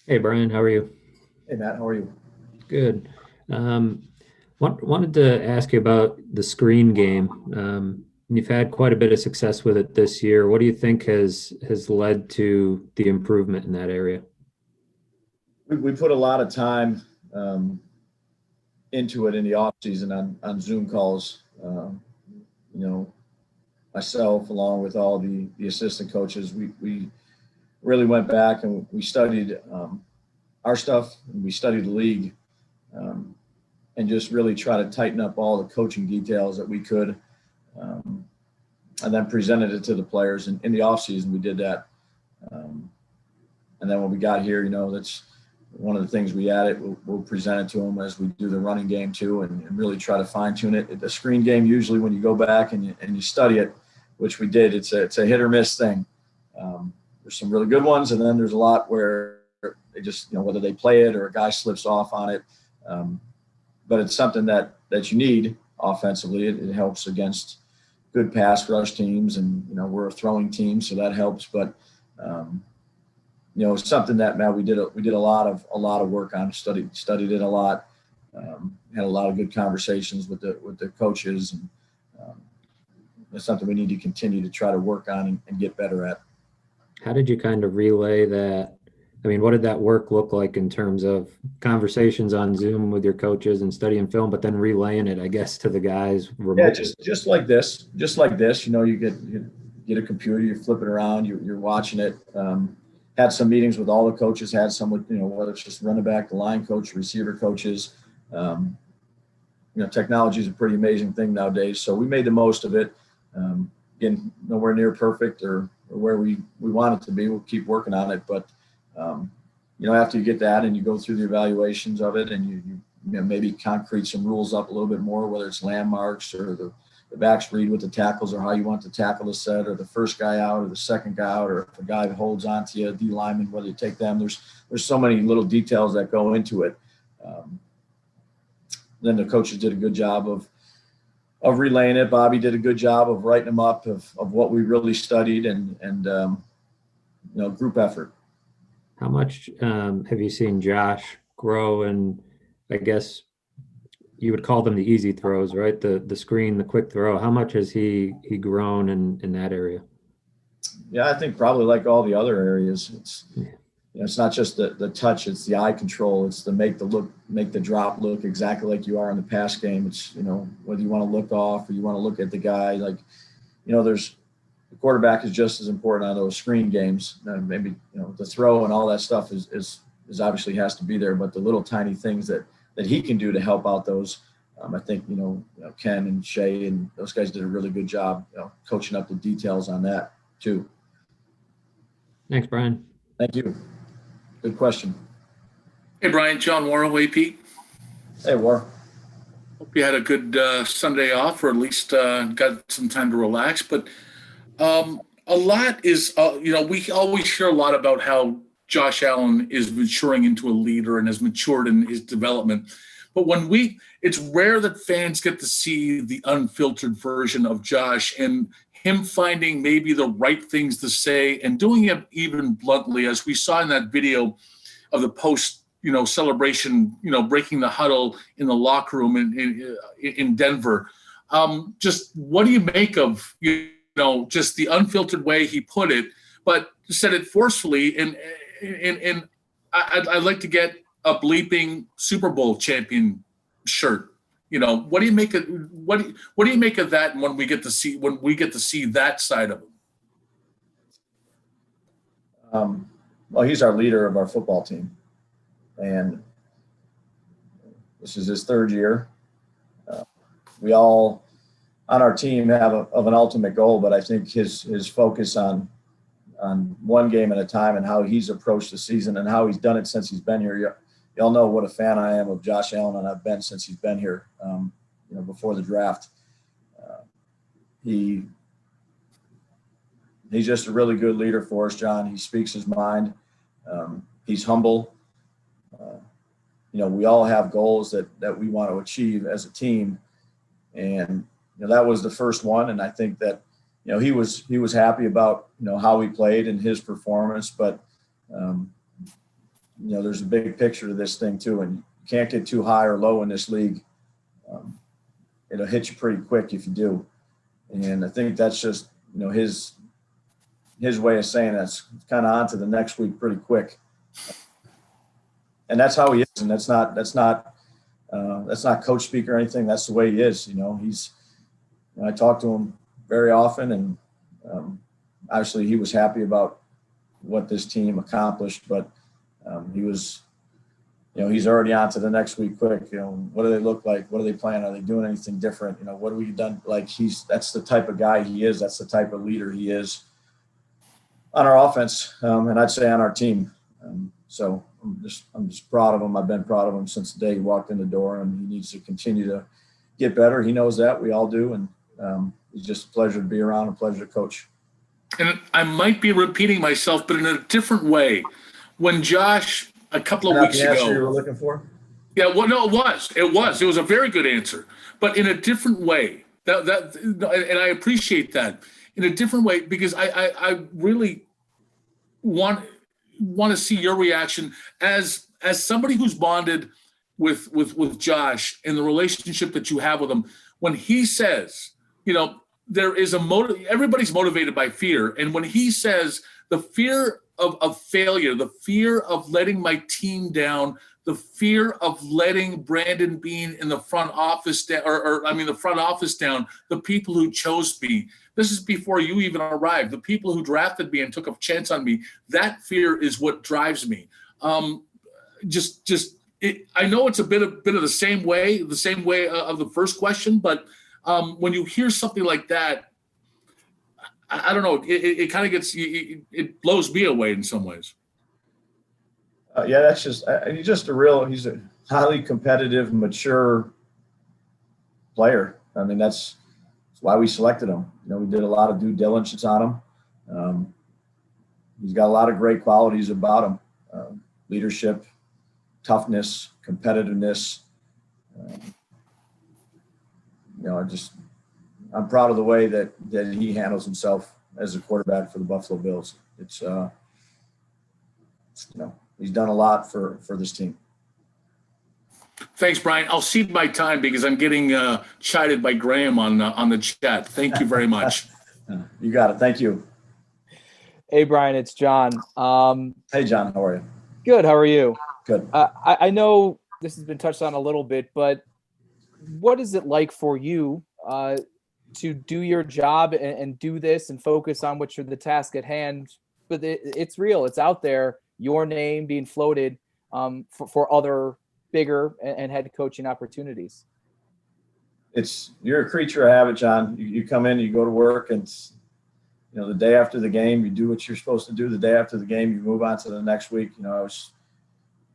Hey Brian, how are you? Hey Matt, how are you? Good. Um, wanted to ask you about the screen game. You've had quite a bit of success with it this year. What do you think has led to the improvement in that area? We put a lot of time um, into it in the off season on Zoom calls. You know, myself along with all the assistant coaches, we really went back and we studied our stuff. And we studied the league um, and just really try to tighten up all the coaching details that we could, um, and then presented it to the players. And in the off season, we did that. Um, And then when we got here, that's one of the things we added. We'll present it to them as we do the running game too, and really try to fine tune it. The screen game, usually when you go back and you study it, which we did, it's a hit or miss thing. There's some really good ones, and then there's a lot where they just, whether they play it or a guy slips off on it. Um, but it's something that you need offensively. It helps against good pass rush teams, and we're a throwing team, so that helps. But um, it's something that, Matt, we did a lot of work on, studied it a lot, had a lot of good conversations with the coaches, and um, it's something we need to continue to try to work on and get better at. How did you kind of relay that? I mean, what did that work look like in terms of conversations on Zoom with your coaches and studying film, but then relaying it, I guess, to the guys Yeah, remotely? just like this. You get a computer, you flip it around, you're watching it. Had some meetings with all the coaches, had some with, whether it's just running back, the line coach, receiver coaches. Um, Technology is a pretty amazing thing nowadays. So we made the most of it. Again, nowhere near perfect or where we want it to be. We'll keep working on it. But, um, after you get that and you go through the evaluations of it, and you maybe concrete some rules up a little bit more, whether it's landmarks or the backs read with the tackles, or how you want the tackle to set, or the first guy out or the second guy out, or if a guy holds onto you, D lineman, whether you take them. There's so many little details that go into it. Um, then the coaches did a good job of relaying it. Bobby did a good job of writing them up of what we really studied, and group effort. How much have you seen Josh grow? And I guess you would call them the easy throws, right? The screen, the quick throw. How much has he grown in that area? Yeah, I think probably like all the other areas, it's Yeah. it's not just the touch, it's the eye control, it's the make the drop look exactly like you are in the pass game. It's whether you want to look off or you want to look at the guy, like there's the quarterback is just as important on those screen games. Maybe the throw and all that stuff is obviously has to be there, but the little tiny things that he can do to help out those. I think Ken and Shay and those guys did a really good job coaching up the details on that too. Thanks, Brian. Thank you. Good question. Hey, Brian, John Warren, Pete. Hey, War. Hope you had a good Sunday off, or at least got some time to relax. But a lot is, we always hear a lot about how Josh Allen is maturing into a leader and has matured in his development. But it's rare that fans get to see the unfiltered version of Josh and him finding maybe the right things to say and doing it even bluntly, as we saw in that video of the post, celebration, breaking the huddle in the locker room in Denver. Just what do you make of, just the unfiltered way he put it, but said it forcefully. And I'd like to get a bleeping Super Bowl champion shirt. What do you make of what do you make of that? And when we get to see that side of him? Well, he's our leader of our football team, and this is his third year. Uh, we all on our team have of an ultimate goal, but I think his focus on one game at a time and how he's approached the season and how he's done it since he's been here. Y'all know what a fan I am of Josh Allen, and I've been since he's been here. Before the draft, uh, he he's just a really good leader for us, John. He speaks his mind. He's humble. Uh, we all have goals that we want to achieve as a team, and that was the first one. And I think that he was happy about how he played and his performance, but there's a big picture to this thing too, and you can't get too high or low in this league. It'll hit you pretty quick if you do. And I think that's just, his way of saying that's kind of on to the next week pretty quick. And that's how he is. And that's not coach speak or anything. That's the way he is. I talk to him very often, and obviously he was happy about what this team accomplished, but he was, he's already on to the next week quick. What do they look like? What are they playing? Are they doing anything different? What have we done? Like that's the type of guy he is. That's the type of leader he is on our offense, and I'd say on our team. So I'm just proud of him. I've been proud of him since the day he walked in the door, and he needs to continue to get better. He knows that. We all do, and it's just a pleasure to be around, a pleasure to coach. And I might be repeating myself, but in a different way. When Josh, a couple of weeks ago, the answer you were looking for? Yeah, well, no, it was a very good answer, but in a different way. And I appreciate that in a different way, because I really want to see your reaction as somebody who's bonded with Josh and the relationship that you have with him. When he says, there is everybody's motivated by fear, and when he says the fear of failure, the fear of letting my team down, the fear of letting Brandon Beane in the front office down, the front office down, the people who chose me. This is before you even arrived. The people who drafted me and took a chance on me. That fear is what drives me. I know it's a bit of the same way of the first question, but when you hear something like that, I don't know. It kind of it blows me away in some ways. Yeah, that's he's a highly competitive, mature player. I mean, that's why we selected him. We did a lot of due diligence on him. He's got a lot of great qualities about him: leadership, toughness, competitiveness. I'm proud of the way that he handles himself as a quarterback for the Buffalo Bills. It's he's done a lot for this team. Thanks, Brian. I'll cede my time because I'm getting chided by Graham on the chat. Thank you very much. You got it. Thank you. Hey, Brian, it's John. Hey, John. How are you? Good. How are you? Good. I know this has been touched on a little bit, but what is it like for you to do your job and do this and focus on what you're the task at hand? But it's real. It's out there. Your name being floated for other bigger and head coaching opportunities. You're a creature of habit, John. You come in, you go to work, and the day after the game, you do what you're supposed to do. The day after the game, you move on to the next week. I was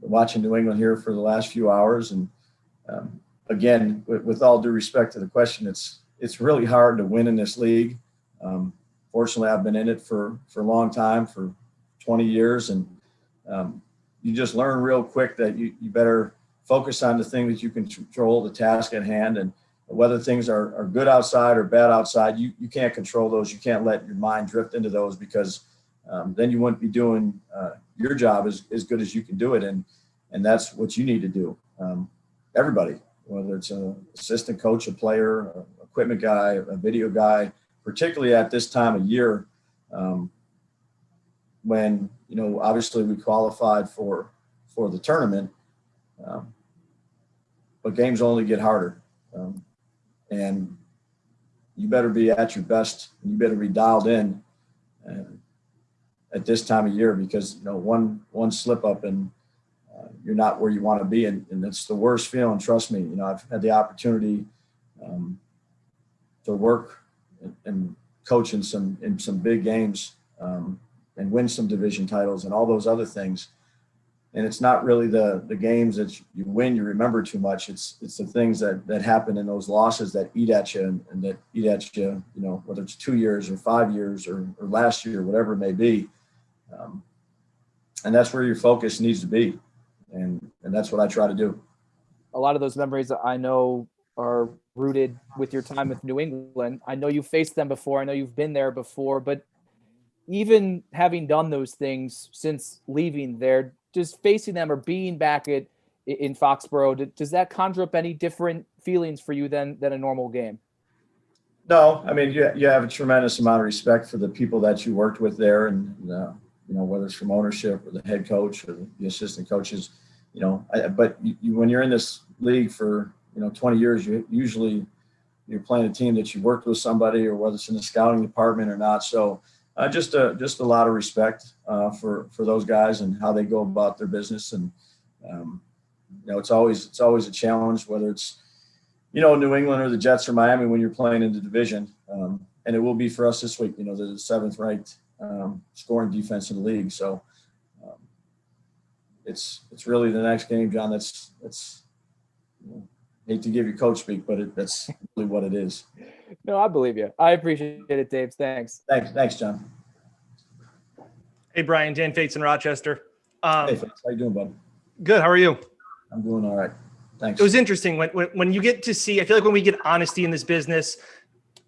watching New England here for the last few hours, and again, with all due respect to the question, it's really hard to win in this league. Fortunately, I've been in it for a long time, for 20 years, and you just learn real quick that you better focus on the thing that you can control, the task at hand, and whether things are good outside or bad outside, you can't control those. You can't let your mind drift into those, because then you wouldn't be doing your job as good as you can do it, and that's what you need to do. Everybody, whether it's an assistant coach, a player, an equipment guy, a video guy, particularly at this time of year, when obviously we qualified for the tournament, but games only get harder, and you better be at your best, and you better be dialed in at this time of year, because one slip up and you're not where you want to be, and it's the worst feeling. Trust me. I've had the opportunity to work and coach in some big games, and win some division titles and all those other things. And it's not really the games that you win you remember too much. It's the things that happen in those losses that eat at you, and that eat at you, whether it's 2 years or 5 years or last year, whatever it may be. And that's where your focus needs to be. And that's what I try to do. A lot of those memories I know are rooted with your time with New England. I know you've faced them before. I know you've been there before, but even having done those things since leaving there, just facing them or being back in Foxborough, does that conjure up any different feelings for you than a normal game? No, I mean, you have a tremendous amount of respect for the people that you worked with there, and whether it's from ownership or the head coach or the assistant coaches, but when you're in this league for 20 years, you're playing a team that you worked with somebody, or whether it's in the scouting department or not. So just a lot of respect for those guys and how they go about their business. And it's always a challenge, whether it's New England or the Jets or Miami when you're playing in the division. And it will be for us this week. They're the 7th ranked scoring defense in the league. So it's really the next game, John. That's hate to give you coach speak, but that's really what it is. No, I believe you. I appreciate it, Dave. Thanks. Thanks, John. Hey, Brian, Dan Fates in Rochester. Hey, Fates, how you doing, bud? Good. How are you? I'm doing all right. Thanks. It was interesting when you get to see, I feel like when we get honesty in this business,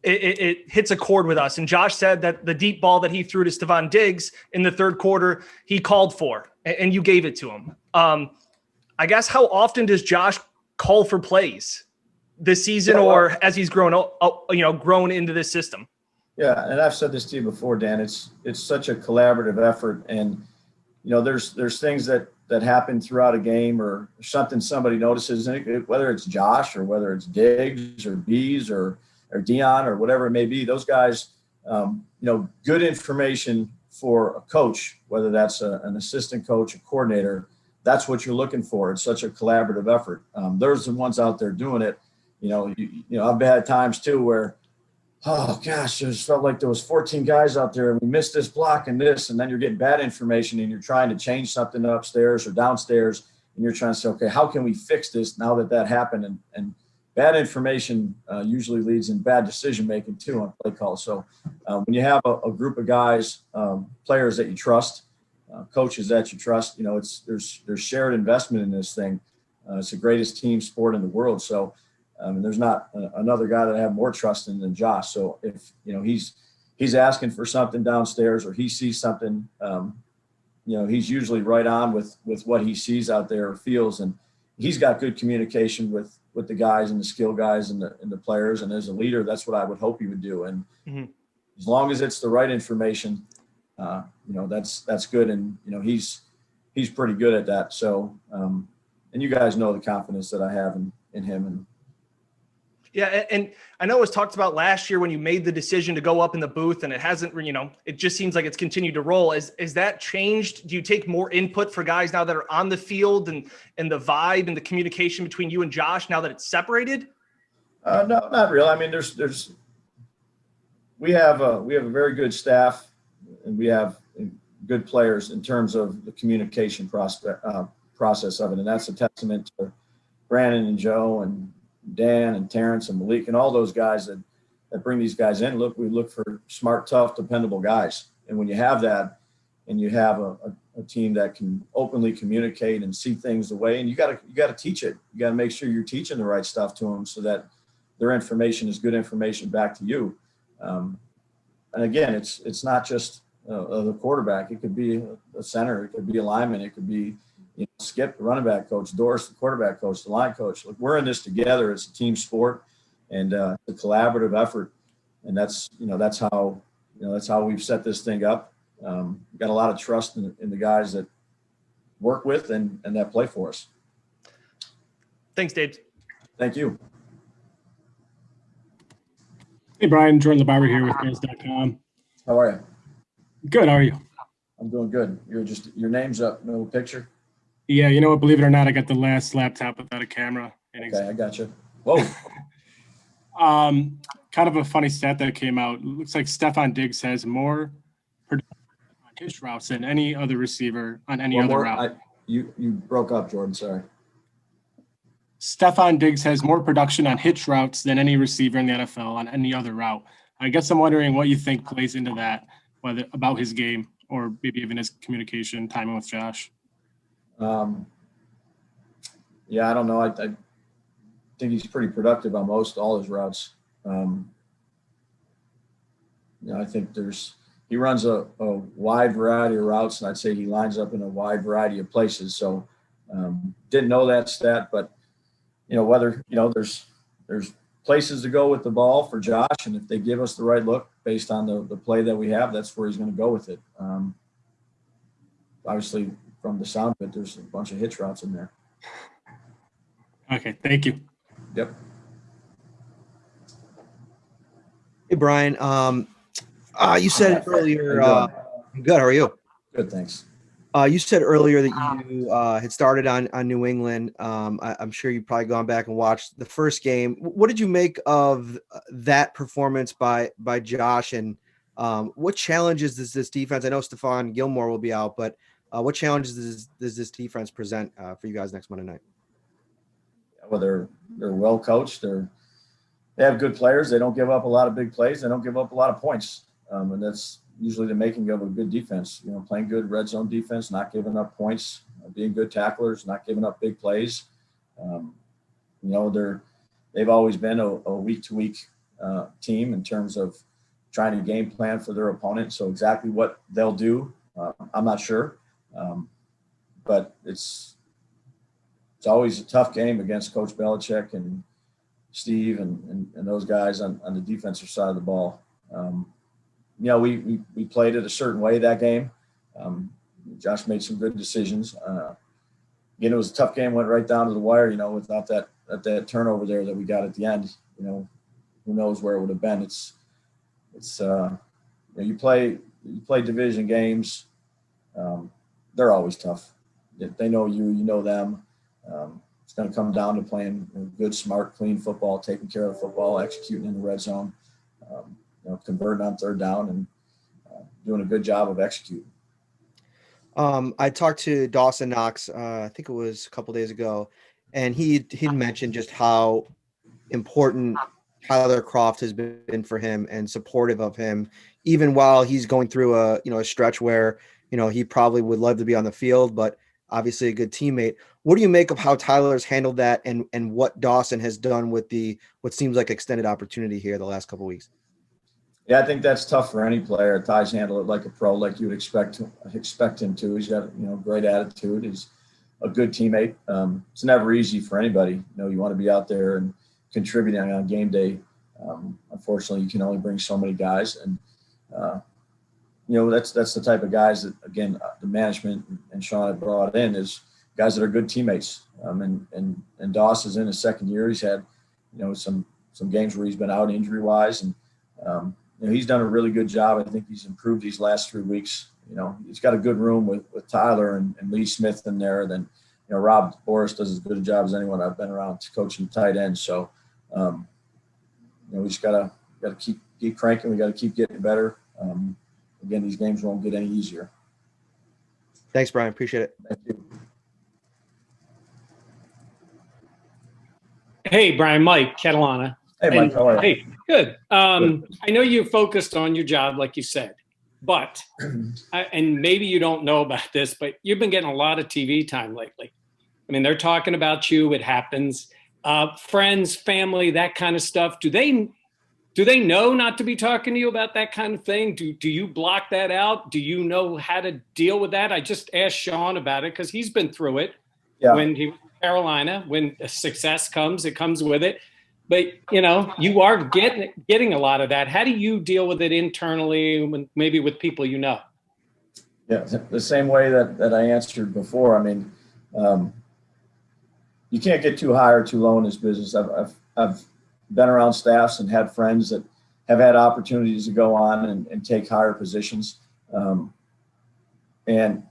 it hits a chord with us. And Josh said that the deep ball that he threw to Stephon Diggs in the third quarter, he called for, and you gave it to him. I guess, how often does Josh call for plays this season, or as he's grown into this system? Yeah, and I've said this to you before, Dan. It's such a collaborative effort, and there's things that happen throughout a game, or something somebody notices, whether it's Josh or whether it's Diggs or Bees or Dion or whatever it may be. Those guys, good information for a coach, whether that's an assistant coach, a coordinator. That's what you're looking for. It's such a collaborative effort. There's the ones out there doing it. I've had times too where, oh gosh, it just felt like there was 14 guys out there and we missed this block and this, and then you're getting bad information and you're trying to change something upstairs or downstairs, and you're trying to say, okay, how can we fix this now that happened? And bad information usually leads in bad decision making too on play calls. So when you have a group of guys, players that you trust, coaches that you trust, there's shared investment in this thing. It's the greatest team sport in the world. So there's not another guy that I have more trust in than Josh. So if he's asking for something downstairs or he sees something, he's usually right on with what he sees out there or feels, and he's got good communication with the guys and the skill guys and the players. And as a leader, that's what I would hope he would do. And as long as it's the right information, that's good. And he's pretty good at that. So and you guys know the confidence that I have in him. And yeah, and I know it was talked about last year when you made the decision to go up in the booth, and it hasn't, it just seems like it's continued to roll. Is that changed? Do you take more input for guys now that are on the field, and the vibe and the communication between you and Josh now that it's separated? No, not really. I mean, we have a very good staff, and we have good players in terms of the communication process of it, and that's a testament to Brandon and Joe and Dan and Terrence and Malik and all those guys that bring these guys in. We look for smart, tough, dependable guys. And when you have that, and you have a team that can openly communicate and see things the way, and you got to teach it. You got to make sure you're teaching the right stuff to them so that their information is good information back to you. And again, it's not just the quarterback. It could be a center. It could be a lineman. It could be Skip, the running back coach, Doris, the quarterback coach, the line coach. Look, we're in this together. It's a team sport, and a collaborative effort. And that's how we've set this thing up. We've got a lot of trust in the guys that work with and that play for us. Thanks, Dave. Thank you. Hey, Brian, Jordan LeBarber here with Bears.com. How are you? Good. How are you? I'm doing good. Your name's up, no picture. Yeah, you know what? Believe it or not, I got the last laptop without a camera. Okay, I got you. Whoa. Kind of a funny stat that came out. It looks like Stephon Diggs has more production on his routes than any other receiver on any other route. You broke up, Jordan. Sorry. Stephon Diggs has more production on hitch routes than any receiver in the NFL on any other route. I guess I'm wondering what you think plays into that, whether about his game or maybe even his communication, timing with Josh. Yeah, I don't know. I think he's pretty productive on all his routes. I think there's he runs a wide variety of routes, and I'd say he lines up in a wide variety of places. So didn't know that stat, but whether there's places to go with the ball for Josh, and if they give us the right look based on the play that we have, that's where he's going to go with it. Obviously, from the sound of it, there's a bunch of hitch routes in there. Okay, thank you. Yep. Hey, Brian. You said earlier. Good. How are you? Good, thanks. You said earlier that you had started on New England. I'm sure you've probably gone back and watched the first game. What did you make of that performance by Josh? And what challenges does this defense? I know Stephon Gilmore will be out, but what challenges does this defense present for you guys next Monday night? Well, they're well coached. They have good players. They don't give up a lot of big plays. They don't give up a lot of points, and that's usually the making of a good defense. Playing good red zone defense, not giving up points, being good tacklers, not giving up big plays. They've always been a week-to-week team in terms of trying to game plan for their opponent. So exactly what they'll do, I'm not sure, but it's always a tough game against Coach Belichick and Steve and those guys on the defensive side of the ball. We played it a certain way that game. Josh made some good decisions. Again, it was a tough game, went right down to the wire, without that turnover there that we got at the end. Who knows where it would have been. You play division games. They're always tough. They know you know them. It's going to come down to playing good, smart, clean football, taking care of the football, executing in the red zone, converting on third down, and doing a good job of executing. I talked to Dawson Knox, I think it was a couple days ago, and he'd mentioned just how important Tyler Kroft has been for him and supportive of him, even while he's going through a stretch where he probably would love to be on the field, but obviously a good teammate. What do you make of how Tyler's handled that and what Dawson has done with what seems like extended opportunity here the last couple of weeks? Yeah, I think that's tough for any player. Ty's handled it like a pro, like you would expect him to. He's got great attitude. He's a good teammate. It's never easy for anybody. You want to be out there and contributing on game day. Unfortunately, you can only bring so many guys, and that's the type of guys that, again, the management and Sean have brought in is guys that are good teammates. And Doss is in his second year. He's had some games where he's been out injury wise, and he's done a really good job. I think he's improved these last 3 weeks. He's got a good room with Tyler and Lee Smith in there. Then, Rob Boris does as good a job as anyone I've been around coaching tight ends. So, we just gotta keep cranking. We got to keep getting better. Again, these games won't get any easier. Thanks, Brian. Appreciate it. Thank you. Hey, Brian, Mike Catalana. Hey, Mike, how are you? Hey, good. I know you're focused on your job, like you said, but, and maybe you don't know about this, but you've been getting a lot of TV time lately. I mean, they're talking about you. It happens. Friends, family, that kind of stuff. Do they know not to be talking to you about that kind of thing? Do you block that out? Do you know how to deal with that? I just asked Sean about it because he's been through it. Yeah. When he was in Carolina, when success comes, it comes with it. But, you are getting a lot of that. How do you deal with it internally, maybe with people you know? Yeah, the same way that I answered before. I mean, you can't get too high or too low in this business. I've been around staffs and had friends that have had opportunities to go on and take higher positions. And,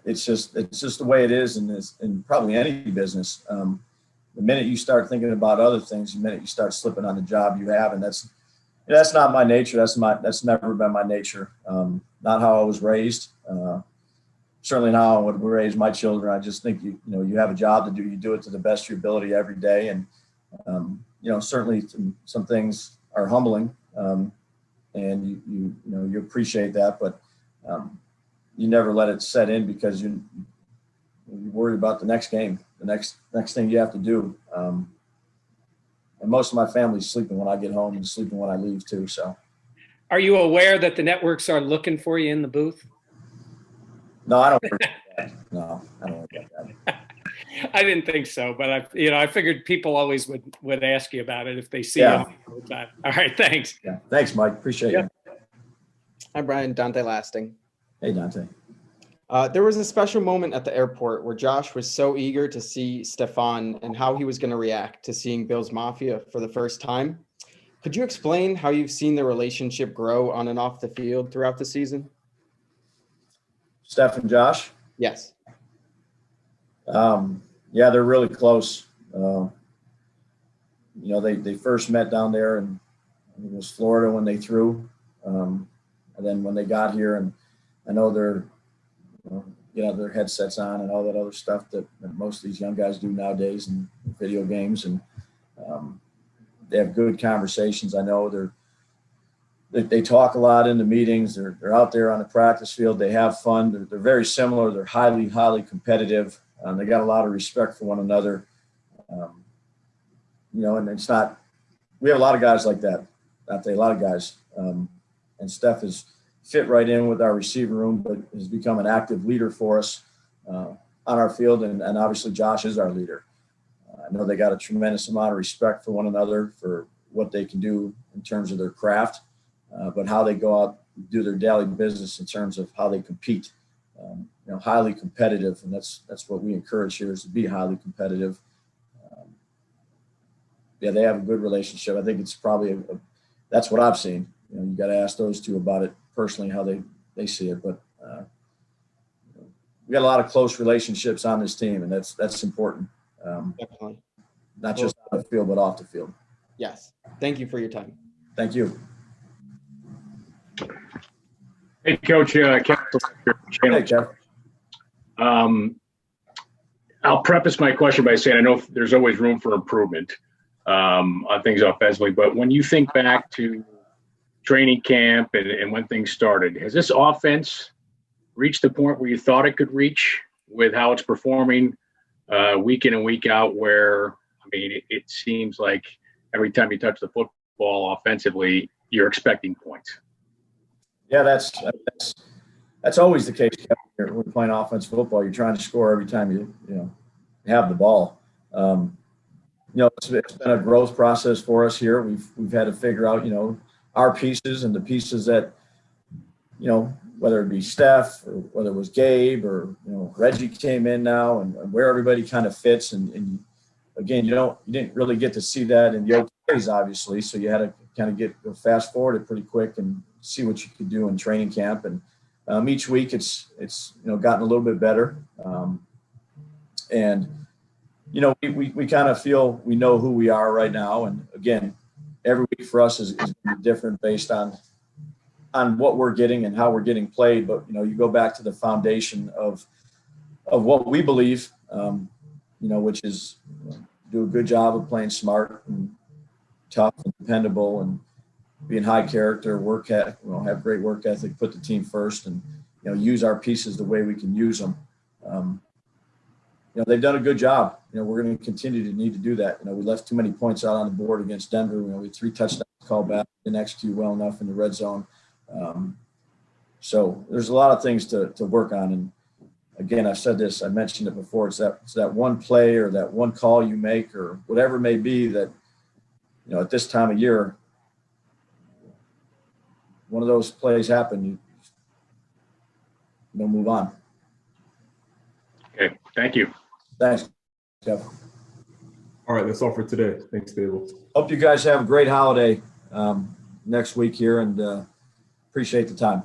it's just the way it is in probably any business. The minute you start thinking about other things, the minute you start slipping on the job you have, and that's not my nature. That's never been my nature. Not how I was raised. Certainly not how I would raise my children. I just think you have a job to do. You do it to the best of your ability every day, and certainly some things are humbling, and you appreciate that, but you never let it set in because you're worried about the next game, the next thing you have to do. And most of my family's sleeping when I get home and sleeping when I leave too. So, Are you aware that the networks are looking for you in the booth? No, I don't. No, I don't get that. I didn't think so, but I figured people always would ask you about it if they see Yeah. you all the time. All right, thanks. Yeah. Thanks, Mike. Appreciate Yep. you. Hi, Brian. Dante Lasting. Hey, Dante. There was a special moment at the airport where Josh was so eager to see Stefan and how he was going to react to seeing Bills Mafia for the first time. Could you explain how you've seen the relationship grow on and off the field throughout the season? Steph and Josh. Yes. Yeah, they're really close. They first met down there, and it was Florida when they threw, and then when they got here, and I know they're, their headsets on and all that other stuff that most of these young guys do nowadays in video games, and they have good conversations. I know they talk a lot in the meetings. They're out there on the practice field. They have fun. They're very similar. They're highly, highly competitive. They got a lot of respect for one another. And it's not, we have a lot of guys like that, a lot of guys. And Steph is fit right in with our receiver room, but has become an active leader for us on our field. And obviously Josh is our leader. I know they got a tremendous amount of respect for one another for what they can do in terms of their craft, but how they go out and do their daily business in terms of how they compete. Highly competitive, and that's what we encourage here, is to be highly competitive. They have a good relationship. I think it's probably that's what I've seen. You got to ask those two about it personally, how they see it. But we got a lot of close relationships on this team, and that's important. Definitely. Not just on the field, but off the field. Yes. Thank you for your time. Thank you. Hey, Coach. Hey, Jeff. I'll preface my question by saying I know there's always room for improvement on things offensively, but when you think back to training camp and when things started, has this offense reached the point where you thought it could reach with how it's performing week in and week out, where, it seems like every time you touch the football offensively, you're expecting points? Yeah, that's always the case. When we're playing offensive football, you're trying to score every time you have the ball. It's been a growth process for us here. We've had to figure out our pieces and the pieces that whether it be Steph or whether it was Gabe or Reggie came in now, and where everybody kind of fits. And again, you didn't really get to see that in the OTAs, obviously. So you had to kind of go fast forward it pretty quick and see what you could do in training camp. And each week it's gotten a little bit better. We kind of feel we know who we are right now. And again, every week for us is different based on what we're getting and how we're getting played. But, you go back to the foundation of what we believe, which is do a good job of playing smart and tough and dependable and being high character, have great work ethic, put the team first, and, use our pieces the way we can use them. They've done a good job. We're going to continue to need to do that. We left too many points out on the board against Denver. We had 3 touchdowns called back, didn't execute well enough in the red zone. So there's a lot of things to work on. And again, I've said this, I mentioned it before. It's that one play or that one call you make or whatever it may be that, at this time of year, one of those plays happen, you move on. Okay, thank you. Thanks, Jeff. All right, that's all for today. Thanks, Daboll. Hope you guys have a great holiday next week here, and appreciate the time.